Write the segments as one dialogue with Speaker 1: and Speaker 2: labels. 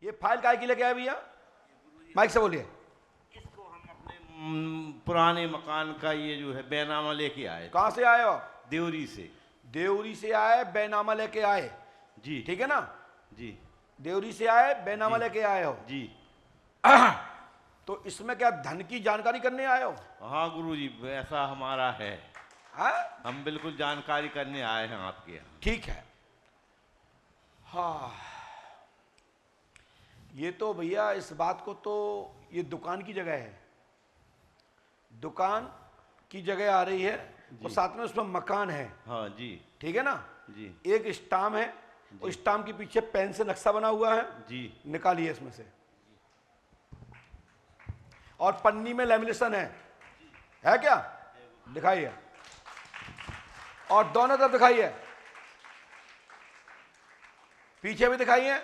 Speaker 1: ये फाइल काय की लेके आए भैया? माइक से बोलिए।
Speaker 2: इसको हम अपने पुराने मकान का ये जो है बैनामा लेके आए।
Speaker 1: कहाँ से आए हो?
Speaker 2: देवरी से।
Speaker 1: देवरी से आए, बैनामा लेके आए।
Speaker 2: जी
Speaker 1: ठीक है ना?
Speaker 2: जी
Speaker 1: देवरी से आए, बैनामा लेके आए हो
Speaker 2: जी।
Speaker 1: तो इसमें क्या धन की जानकारी करने आए हो?
Speaker 2: हाँ गुरुजी, ऐसा हमारा है।
Speaker 1: हाँ?
Speaker 2: हम बिल्कुल जानकारी करने आए हैं आपके यहाँ।
Speaker 1: ठीक है। हाँ, ये तो भैया इस बात को तो, ये दुकान की जगह है, दुकान की जगह आ रही है और साथ में उसमें मकान है।
Speaker 2: हाँ जी।
Speaker 1: ठीक है ना?
Speaker 2: जी
Speaker 1: एक स्टाम्प है और स्टाम्प के पीछे पेन से नक्शा बना हुआ है।
Speaker 2: जी।
Speaker 1: निकालिए इसमें से। और पन्नी में लेमिनेशन है क्या? दिखाइए। और दोनों तरफ दिखाइए, पीछे भी दिखाइए।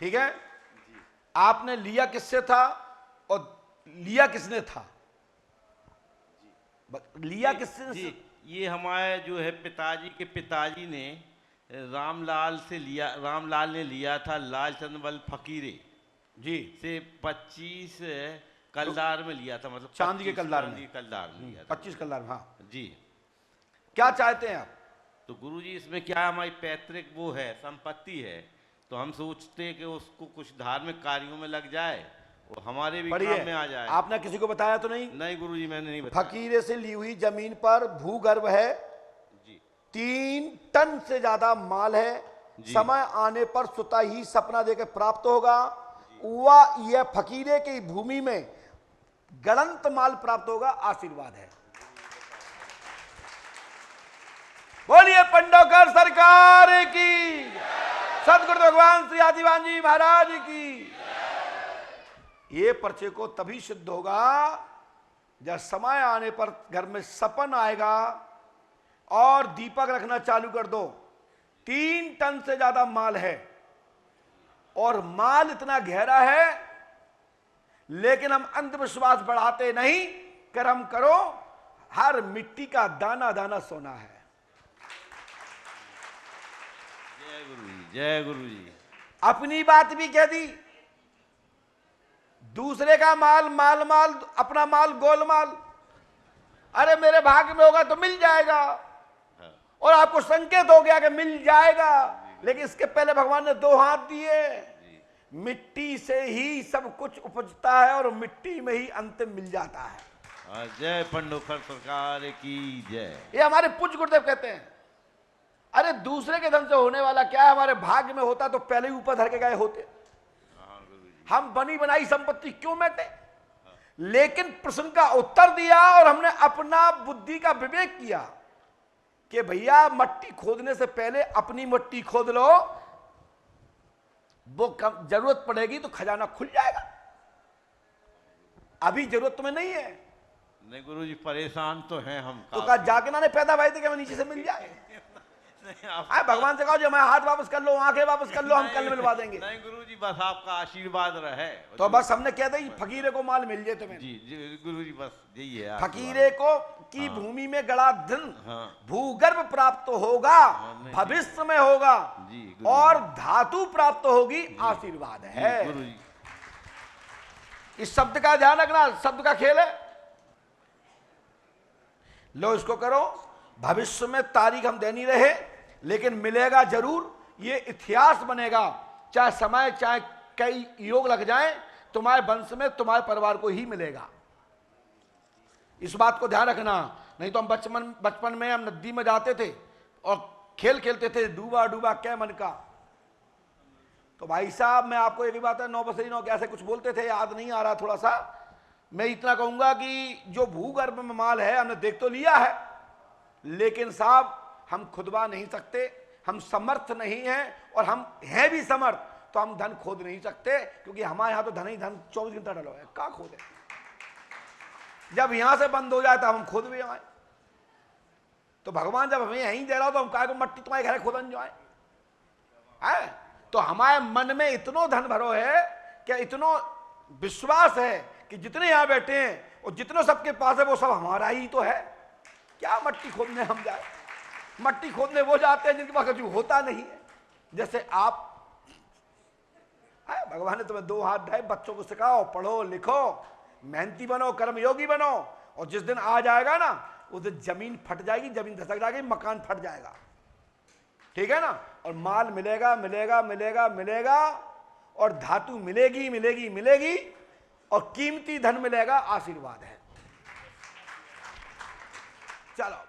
Speaker 1: ठीक है? आपने लिया किससे था और लिया किसने था? लिया किससे?
Speaker 2: जी, ये हमारे जो है पिताजी के पिताजी ने रामलाल से लिया, रामलाल ने लिया था लालचंद बल फकीरे
Speaker 1: जी
Speaker 2: से 25 कलदार में लिया था, मतलब
Speaker 1: चांदी के
Speaker 2: 25
Speaker 1: कलदार
Speaker 2: चांदी
Speaker 1: में।
Speaker 2: के कलदार में लिया था।
Speaker 1: 25 कलर। हाँ
Speaker 2: जी।
Speaker 1: क्या चाहते हैं आप?
Speaker 2: तो गुरुजी इसमें क्या है, हमारी पैतृक वो है, संपत्ति है, तो हम सोचते हैं कि उसको कुछ धार्मिक कार्यों में लग जाए और हमारे भी काम में आ जाए।
Speaker 1: आपने किसी को बताया तो नहीं?
Speaker 2: नहीं गुरुजी, मैंने नहीं बताया।
Speaker 1: फकीरे से ली हुई जमीन पर भूगर्भ है,
Speaker 2: जी
Speaker 1: 3 टन से ज्यादा माल है। समय आने पर स्वतः ही सपना देकर प्राप्त होगा। वह यह फकीरे की भूमि में गणंत माल प्राप्त होगा। आशीर्वाद है। बोलिए पंडोकर सरकार की, सदगुरु भगवान श्री आदिवान जी महाराज की। ये पर्चे को तभी सिद्ध होगा जब समय आने पर घर में सपन आएगा और दीपक रखना चालू कर दो। 3 टन से ज्यादा माल है और माल इतना गहरा है, लेकिन हम अंधविश्वास बढ़ाते नहीं। कर्म करो, हर मिट्टी का दाना दाना सोना है।
Speaker 2: जय गुरु जी, जय गुरु जी।
Speaker 1: अपनी बात भी कह दी, दूसरे का माल माल माल, अपना माल गोलमाल। अरे मेरे भाग्य में होगा तो मिल जाएगा, और आपको संकेत हो गया कि मिल जाएगा, लेकिन इसके पहले भगवान ने 2 हाथ दिए। मिट्टी से ही सब कुछ उपजता है और मिट्टी में ही अंतिम मिल जाता है।
Speaker 2: जय पंडोकर सरकार की जय।
Speaker 1: ये हमारे पूज्य गुरुदेव कहते हैं। अरे दूसरे के धन से होने वाला क्या है, हमारे भाग्य में होता तो पहले ही ऊपर धर के गए होते। हम बनी बनाई संपत्ति क्यों बैठे? लेकिन प्रश्न का उत्तर दिया और हमने अपना बुद्धि का विवेक किया कि भैया मट्टी खोदने से पहले अपनी मट्टी खोद लो, वो कम जरूरत पड़ेगी तो खजाना खुल जाएगा। अभी जरूरत तुम्हें नहीं है।
Speaker 2: नहीं गुरुजी, परेशान तो हैं हम।
Speaker 1: तो कहा जाके ना पैदा भाई थे कि नीचे से मिल जाए। भगवान से कहो जो मैं हाथ वापस कर लो, आंखें वापस कर लो, हम कल मिलवा देंगे।
Speaker 2: नहीं गुरुजी, बस आपका आशीर्वाद रहे
Speaker 1: तो बस हमने कह दी फकीरे को माल मिल जाए तुम्हें।
Speaker 2: जी जी गुरुजी, बस यही है।
Speaker 1: फकीरे को की भूमि में गड़ा धन भूगर्भ प्राप्त होगा, भविष्य में होगा, और धातु प्राप्त होगी। आशीर्वाद है।
Speaker 2: गुरुजी
Speaker 1: इस शब्द का ध्यान रखना, शब्द का खेल है। लो इसको करो। भविष्य में तारीख हम दे नहीं रहे, लेकिन मिलेगा जरूर। ये इतिहास बनेगा, चाहे समय चाहे कई योग लग जाएं, तुम्हारे वंश में तुम्हारे परिवार को ही मिलेगा। इस बात को ध्यान रखना। नहीं तो हम बचपन में हम नदी में जाते थे और खेल खेलते थे, डूबा डूबा क्या मन का। तो भाई साहब मैं आपको एक ही बात है, 9 बजे 9 कैसे कुछ बोलते थे, याद नहीं आ रहा थोड़ा सा। मैं इतना कहूंगा कि जो भूगर्भ में माल है हमने देख तो लिया है, लेकिन साहब हम खुदवा नहीं सकते, हम समर्थ नहीं हैं। और हम हैं भी समर्थ तो हम धन खोद नहीं सकते, क्योंकि हमारे यहां तो धन ही धन 24 घंटा डलो है। क्या खोदे? जब यहां से बंद हो जाए तो हम खोद भी आए। तो भगवान जब हमें यहीं दे रहा हो तो हम काय को मट्टी तुम्हारे घर खोदन जो है। तो हमारे मन में इतनो धन भरो है कि इतनो विश्वास है कि जितने यहां बैठे हैं और जितने सबके पास है वो सब हमारा ही तो है। क्या मट्टी खोदने हम जाए? मट्टी खोदने वो जाते हैं जिनके पास कुछ होता नहीं है। जैसे आप भगवान ने तुम्हें 2 हाथ ढाए, बच्चों को सिखाओ, पढ़ो लिखो, मेहनती बनो, कर्मयोगी बनो, और जिस दिन आ जाएगा ना उस दिन जमीन फट जाएगी, जमीन धसक जाएगी, मकान फट जाएगा, ठीक है ना, और माल मिलेगा मिलेगा मिलेगा मिलेगा, और धातु मिलेगी मिलेगी मिलेगी, और कीमती धन मिलेगा, आशीर्वाद है। चलो